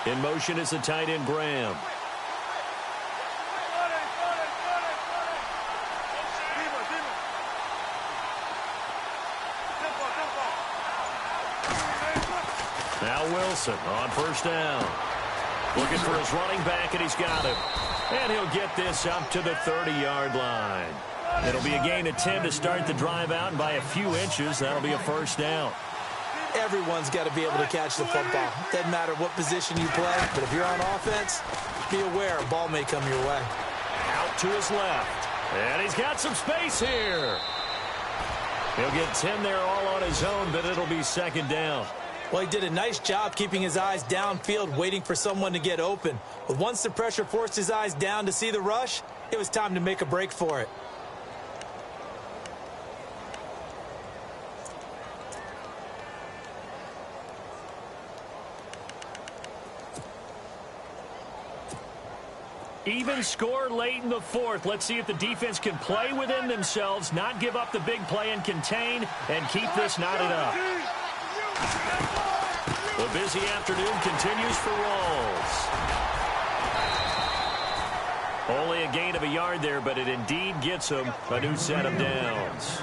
In motion is the tight end, Graham. Now Wilson on 1st down. Looking for his running back, and he's got him. And he'll get this up to the 30-yard line. It'll be a gain of 10 to start the drive out, and by a few inches, that'll be a 1st down. Everyone's got to be able to catch the football. Doesn't matter what position you play, but if you're on offense, be aware a ball may come your way. Out to his left. And he's got some space here. He'll get 10 there all on his own, but it'll be 2nd down. Well, he did a nice job keeping his eyes downfield, waiting for someone to get open. But once the pressure forced his eyes down to see the rush, it was time to make a break for it. Even score late in the 4th. Let's see if the defense can play within themselves, not give up the big play and contain, and keep this knotted up. The busy afternoon continues for Rawls. Only a gain of a yard there, but it indeed gets him a new set of downs.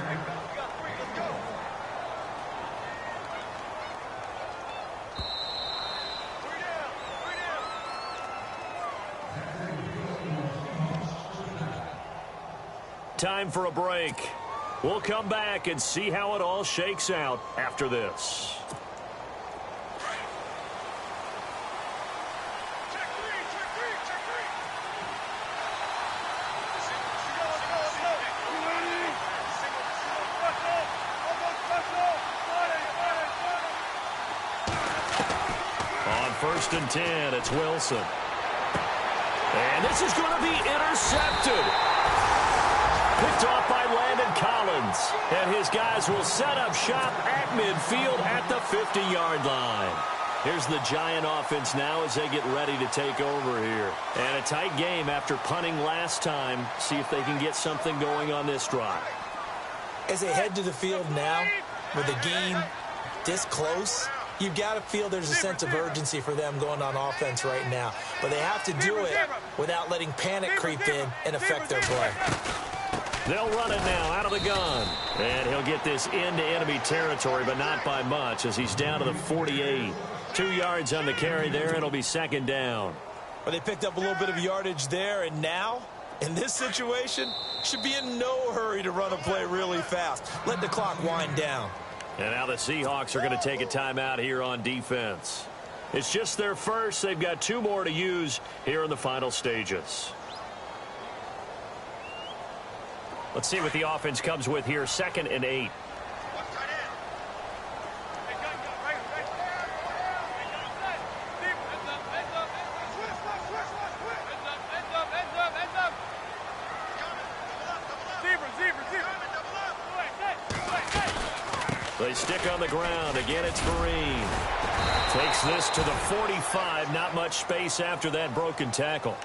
Time for a break. We'll come back and see how it all shakes out after this. first and 10. It's Wilson. And this is going to be intercepted. Picked off by Landon Collins. And his guys will set up shop at midfield at the 50-yard line. Here's the Giant offense now as they get ready to take over here. And a tight game after punting last time. See if they can get something going on this drive. As they head to the field now, with the game this close, you've got to feel there's a sense of urgency for them going on offense right now. But they have to do it without letting panic creep in and affect their play. They'll run it now out of the gun. And he'll get this into enemy territory, but not by much as he's down to the 48. 2 yards on the carry there. It'll be second down. Well, they picked up a little bit of yardage there, and now, in this situation, should be in no hurry to run a play really fast. Let the clock wind down. And now the Seahawks are going to take a timeout here on defense. It's just their first. They've got 2 more to use here in the final stages. Let's see what the offense comes with here. 2nd and 8. They stick on the ground. Again, it's Vereen. Takes this to the 45. Not much space after that broken tackle.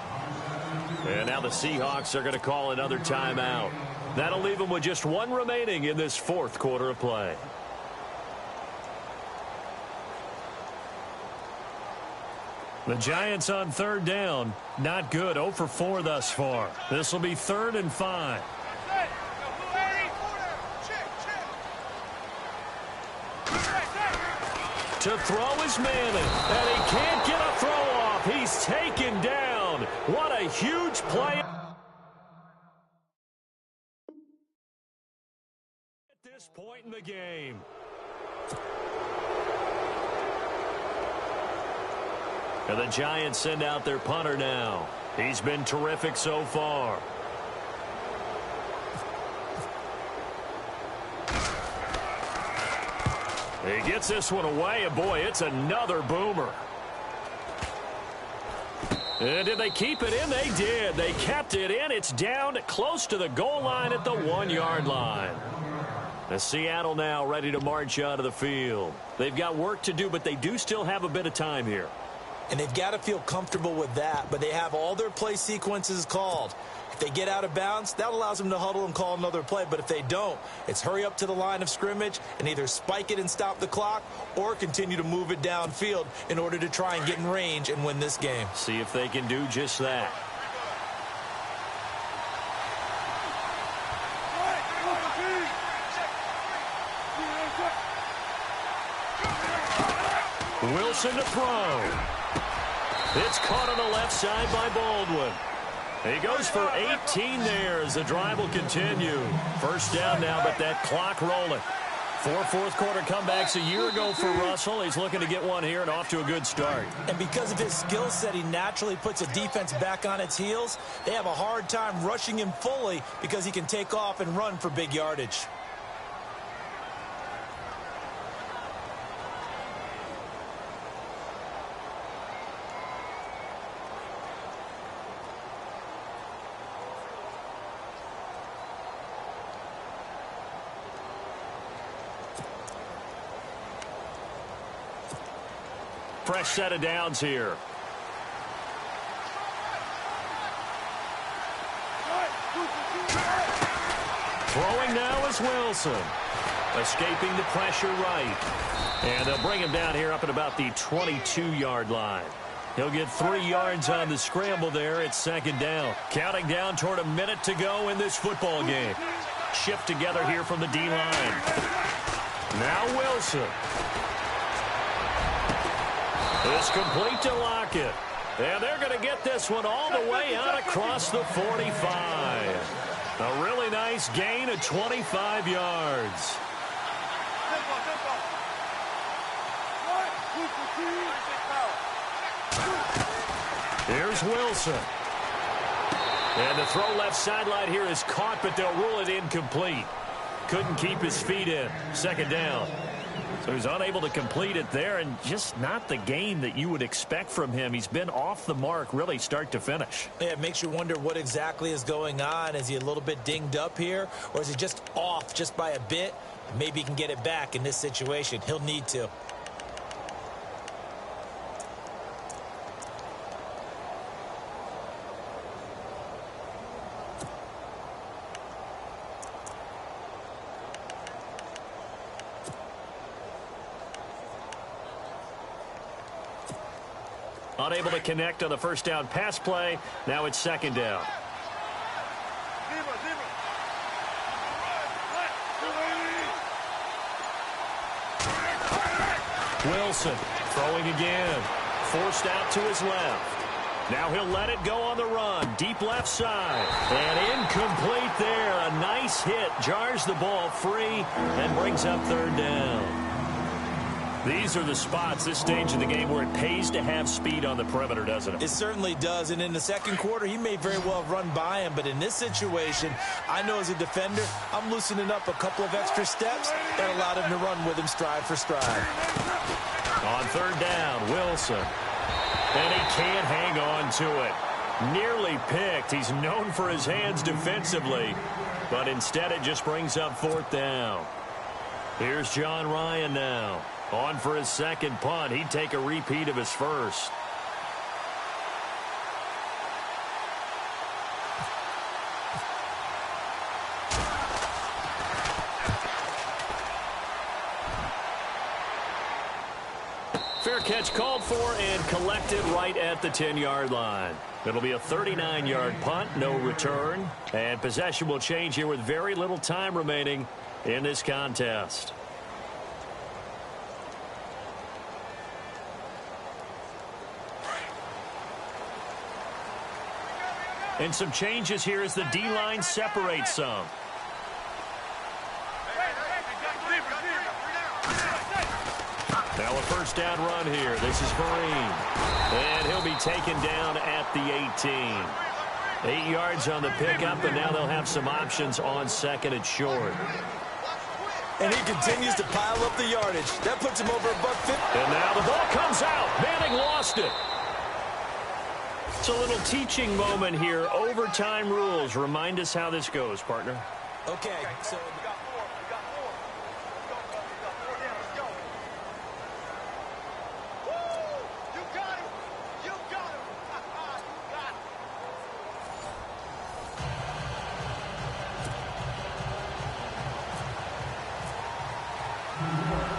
And now the Seahawks are going to call another timeout. That'll leave them with just 1 remaining in this 4th quarter of play. The Giants on 3rd down. Not good. 0 for 4 thus far. This will be 3rd and 5. To throw is Manning, and he can't get a throw off. He's taken down. What a huge play at this point in the game. And the Giants send out their punter now. He's been terrific so far. He gets this one away, and boy, it's another boomer. And did they keep it in? They did. They kept it in. It's down close to the goal line at the 1-yard line. And Seattle now ready to march out of the field. They've got work to do, but they do still have a bit of time here. And they've got to feel comfortable with that, but they have all their play sequences called. If they get out of bounds, that allows them to huddle and call another play. But if they don't, it's hurry up to the line of scrimmage and either spike it and stop the clock or continue to move it downfield in order to try and get in range and win this game. See if they can do just that. Wilson to throw. It's caught on the left side by Baldwin. He goes for 18 there as the drive will continue. First down now, but that clock rolling. 4 fourth-quarter comebacks a year ago for Russell. He's looking to get one here and off to a good start. And because of his skill set, he naturally puts a defense back on its heels. They have a hard time rushing him fully because he can take off and run for big yardage. Fresh set of downs here. Throwing now is Wilson. Escaping the pressure right. And they'll bring him down here up at about the 22-yard line. He'll get 3 yards on the scramble there. It's second down. Counting down toward a minute to go in this football game. Shift together here from the D-line. Now Wilson. It's complete to Lockett. And they're going to get this one all the way out across the 45. A really nice gain of 25 yards. Here's Wilson. And the throw left sideline here is caught, but they'll rule it incomplete. Couldn't keep his feet in. Second down. So he's unable to complete it there, and just not the game that you would expect from him. He's been off the mark really start to finish. Yeah, it makes you wonder what exactly is going on. Is he a little bit dinged up here, or is he just off just by a bit? Maybe he can get it back in this situation. He'll need to. Unable to connect on the first down pass play. Now it's second down. Wilson throwing again. Forced out to his left. Now he'll let it go on the run. Deep left side. And incomplete there. A nice hit. Jars the ball free and brings up third down. These are the spots, this stage of the game, where it pays to have speed on the perimeter, doesn't it? It certainly does. And in the second quarter, he may very well run by him. But in this situation, I know as a defender, I'm loosening up a couple of extra steps that allowed him to run with him stride for stride. On third down, Wilson. And he can't hang on to it. Nearly picked. He's known for his hands defensively. But instead, it just brings up fourth down. Here's John Ryan now. On for his second punt. He'd take a repeat of his first. Fair catch called for and collected right at the 10-yard line. It'll be a 39-yard punt, no return. And possession will change here with very little time remaining in this contest. And some changes here as the D-line separates some. Now a first down run here. This is Vereen. And he'll be taken down at the 18. 8 yards on the pickup, and now they'll have some options on second and short. And he continues to pile up the yardage. That puts him over $150. And now the ball comes out. Manning lost it. It's a little teaching moment here. Overtime rules. Remind us how this goes, partner. Okay, so...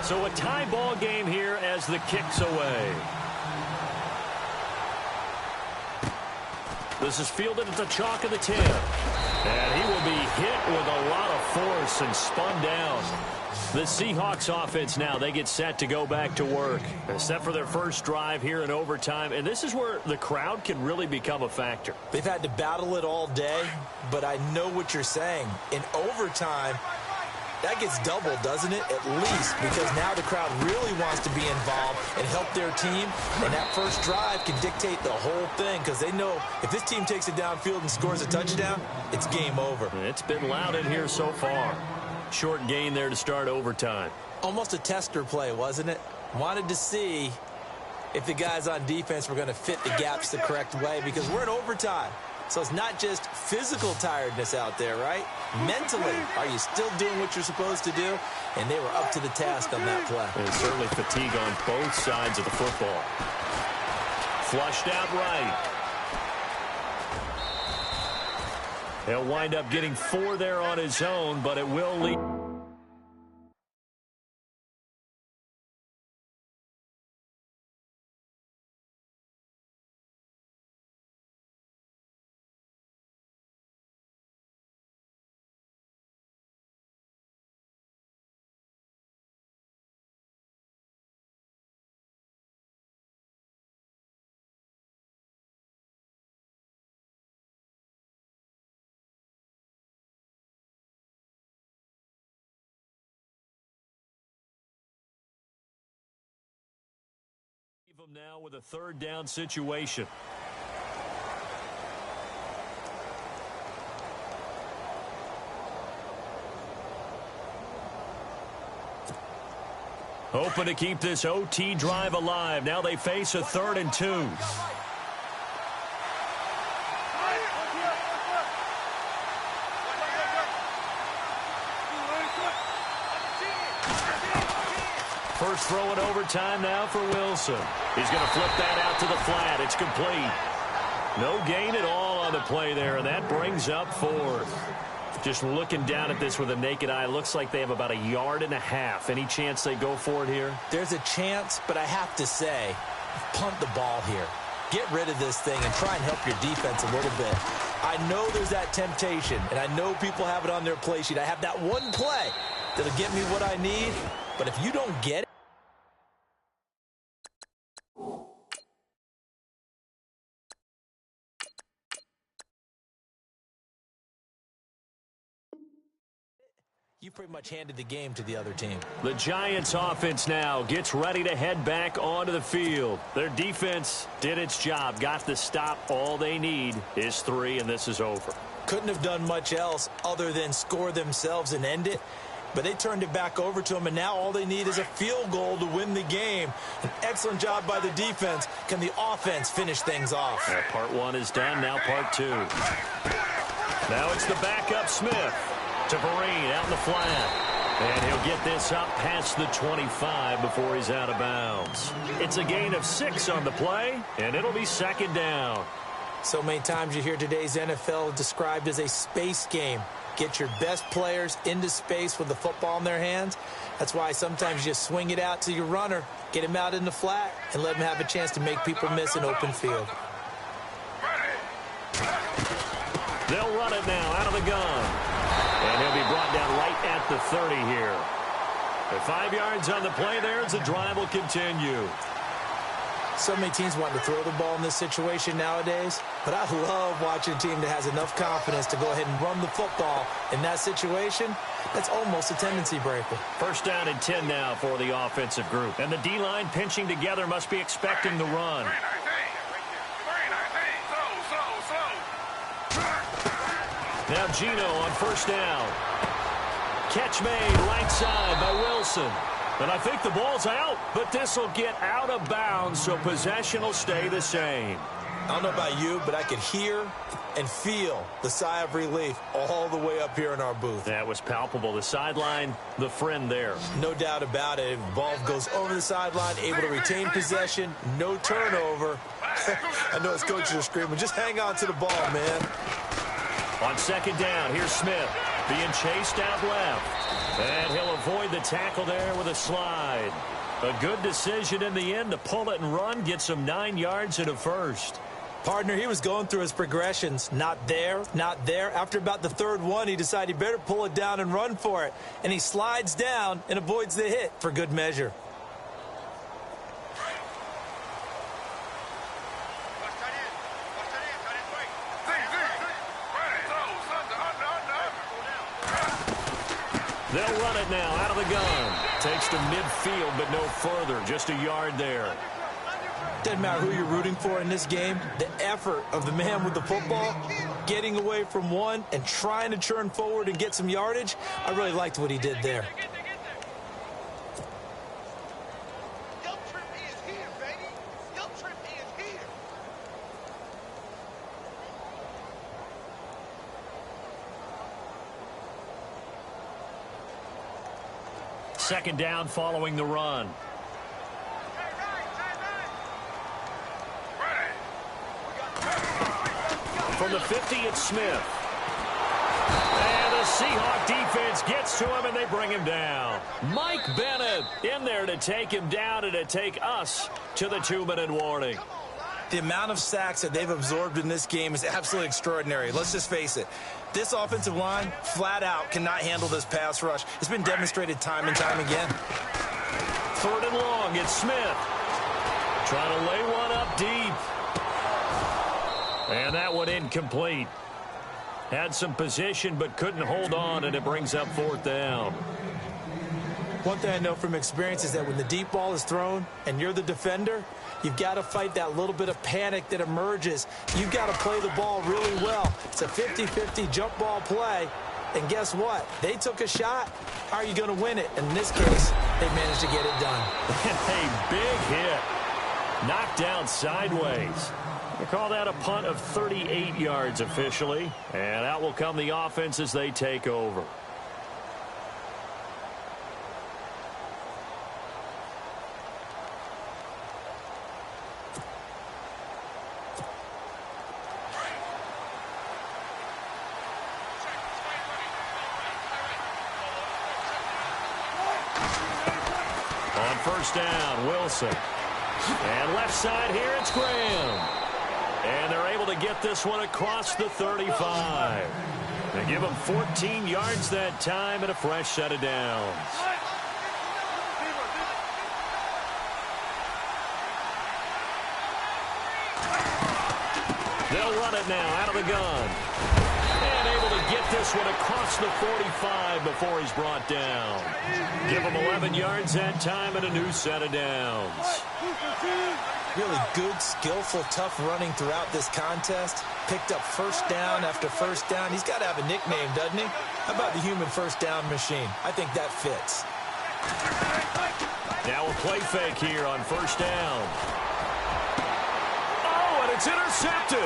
So a tie ball game here as the kick's away. This is fielded at the chalk of the 10. And he will be hit with a lot of force and spun down. The Seahawks offense now, they get set to go back to work. They're set for their first drive here in overtime. And this is where the crowd can really become a factor. They've had to battle it all day, but I know what you're saying. In overtime, that gets doubled, doesn't it? At least, because now the crowd really wants to be involved and help their team. And that first drive can dictate the whole thing because they know if this team takes it downfield and scores a touchdown, it's game over. It's been loud in here so far. Short gain there to start overtime. Almost a tester play, wasn't it? Wanted to see if the guys on defense were going to fit the gaps the correct way because we're in overtime. So it's not just physical tiredness out there, right? Mentally, are you still doing what you're supposed to do? And they were up to the task on that play. And certainly fatigue on both sides of the football. Flushed out right. He'll wind up getting 4 there on his own, but it will lead. Them now with a third down situation. Hoping to keep this OT drive alive. Now they face a 3rd and 2. First throw in overtime now for Wilson. He's going to flip that out to the flat. It's complete. No gain at all on the play there, and that brings up 4th. Just looking down at this with a naked eye, looks like they have about 1.5 yards. Any chance they go for it here? There's a chance, but I have to say, punt the ball here. Get rid of this thing and try and help your defense a little bit. I know there's that temptation, and I know people have it on their play sheet. I have that one play that'll get me what I need, but if you don't get it, you pretty much handed the game to the other team. The Giants offense now gets ready to head back onto the field. Their defense did its job, got the stop. All they need is 3, and this is over. Couldn't have done much else other than score themselves and end it, but they turned it back over to them, and now all they need is a field goal to win the game. An excellent job by the defense. Can the offense finish things off? Part 1 is done, now part 2. Now it's the backup Smith. To Vereen out in the flat. And he'll get this up past the 25 before he's out of bounds. It's a gain of 6 on the play, and it'll be 2nd down. So many times you hear today's NFL described as a space game. Get your best players into space with the football in their hands. That's why sometimes you just swing it out to your runner, get him out in the flat, and let him have a chance to make people miss an open field. They'll run it now out of the gun. And he'll be brought down right at the 30 here. At 5 yards on the play there as the drive will continue. So many teams want to throw the ball in this situation nowadays, but I love watching a team that has enough confidence to go ahead and run the football in that situation. That's almost a tendency breaker. 1st down and 10 now for the offensive group. And the D-line pinching together must be expecting the run. Now Gino on 1st down. Catch made right side by Wilson. And I think the ball's out, but this will get out of bounds, so possession will stay the same. I don't know about you, but I could hear and feel the sigh of relief all the way up here in our booth. That was palpable. The sideline, the friend there. No doubt about it. Ball goes over the sideline, able to retain possession, no turnover. I know his coaches are screaming, just hang on to the ball, man. On 2nd down, here's Smith being chased out left. And he'll avoid the tackle there with a slide. A good decision in the end to pull it and run, get some 9 yards and a 1st. Partner, he was going through his progressions. Not there, not there. After about the 3rd one, he decided he better pull it down and run for it. And he slides down and avoids the hit for good measure. They'll run it now out of the gun. Takes to midfield, but no further. Just a yard there. Doesn't matter who you're rooting for in this game. The effort of the man with the football, getting away from one and trying to churn forward and get some yardage, I really liked what he did there. Second down following the run. From the 50, it's Smith. And the Seahawk defense gets to him, and they bring him down. Mike Bennett in there to take him down and to take us to the 2-minute warning. The amount of sacks that they've absorbed in this game is absolutely extraordinary. Let's just face it. This offensive line, flat out, cannot handle this pass rush. It's been demonstrated time and time again. 3rd and long, it's Smith. Trying to lay one up deep. And that one incomplete. Had some position but couldn't hold on, and it brings up 4th down. One thing I know from experience is that when the deep ball is thrown and you're the defender, you've got to fight that little bit of panic that emerges. You've got to play the ball really well. It's a 50-50 jump ball play. And guess what? They took a shot. How are you going to win it? And in this case, they managed to get it done. A big hit. Knocked down sideways. We call that a punt of 38 yards officially. And out will come the offense as they take over. On first down, Wilson. And left side here, it's Graham. And they're able to get this one across the 35. They give them 14 yards that time and a fresh set of downs. They'll run it now out of the gun. And able to get this one across the 45 before he's brought down. Give him 11 yards that time and a new set of downs. Really good, skillful, tough running throughout this contest. Picked up first down after first down. He's got to have a nickname, doesn't he? How about the human first down machine? I think that fits. Now a play fake here on first down. Oh, and it's intercepted.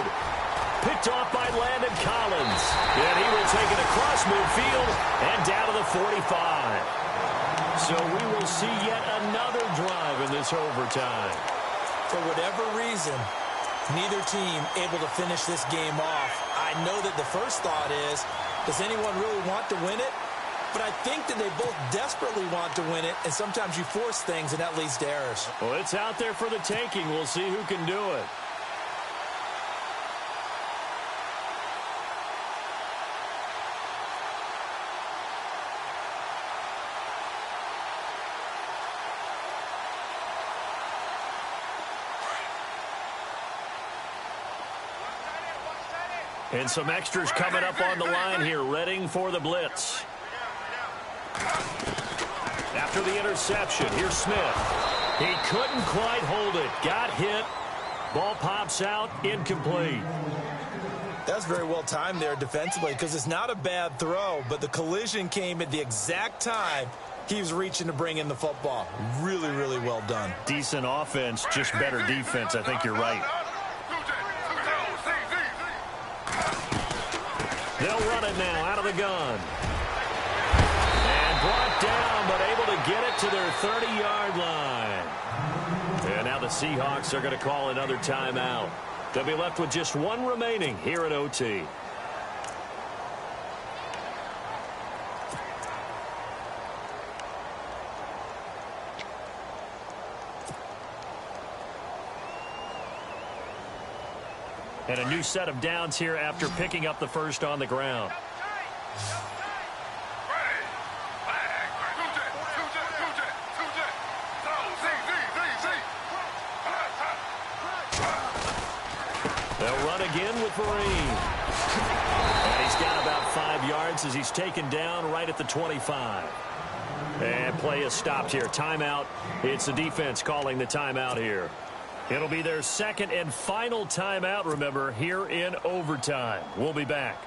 Picked off by Landon Collins. And he will take it across midfield and down to the 45. So we will see yet another drive in this overtime. For whatever reason, neither team able to finish this game off. I know that the first thought is, does anyone really want to win it? But I think that they both desperately want to win it, and sometimes you force things, and that leads to errors. Well, it's out there for the taking. We'll see who can do it. And some extras coming up on the line here, readying for the blitz. After the interception, here's Smith. He couldn't quite hold it. Got hit. Ball pops out, incomplete. That's very well timed there defensively because it's not a bad throw, but the collision came at the exact time he was reaching to bring in the football. Really, really well done. Decent offense, just better defense. I think you're right. They'll run it now out of the gun. And brought down, but able to get it to their 30-yard line. And now the Seahawks are going to call another timeout. They'll be left with just one remaining here at OT. And a new set of downs here after picking up the first on the ground. They'll run again with Vereen. And he's got about 5 yards as he's taken down right at the 25. And play is stopped here. Timeout. It's the defense calling the timeout here. It'll be their second and final timeout, remember, here in overtime. We'll be back.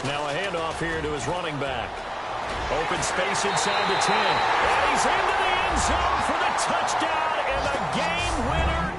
Now a handoff here to his running back. Open space inside the 10. And he's into the end zone for the touchdown and the game winner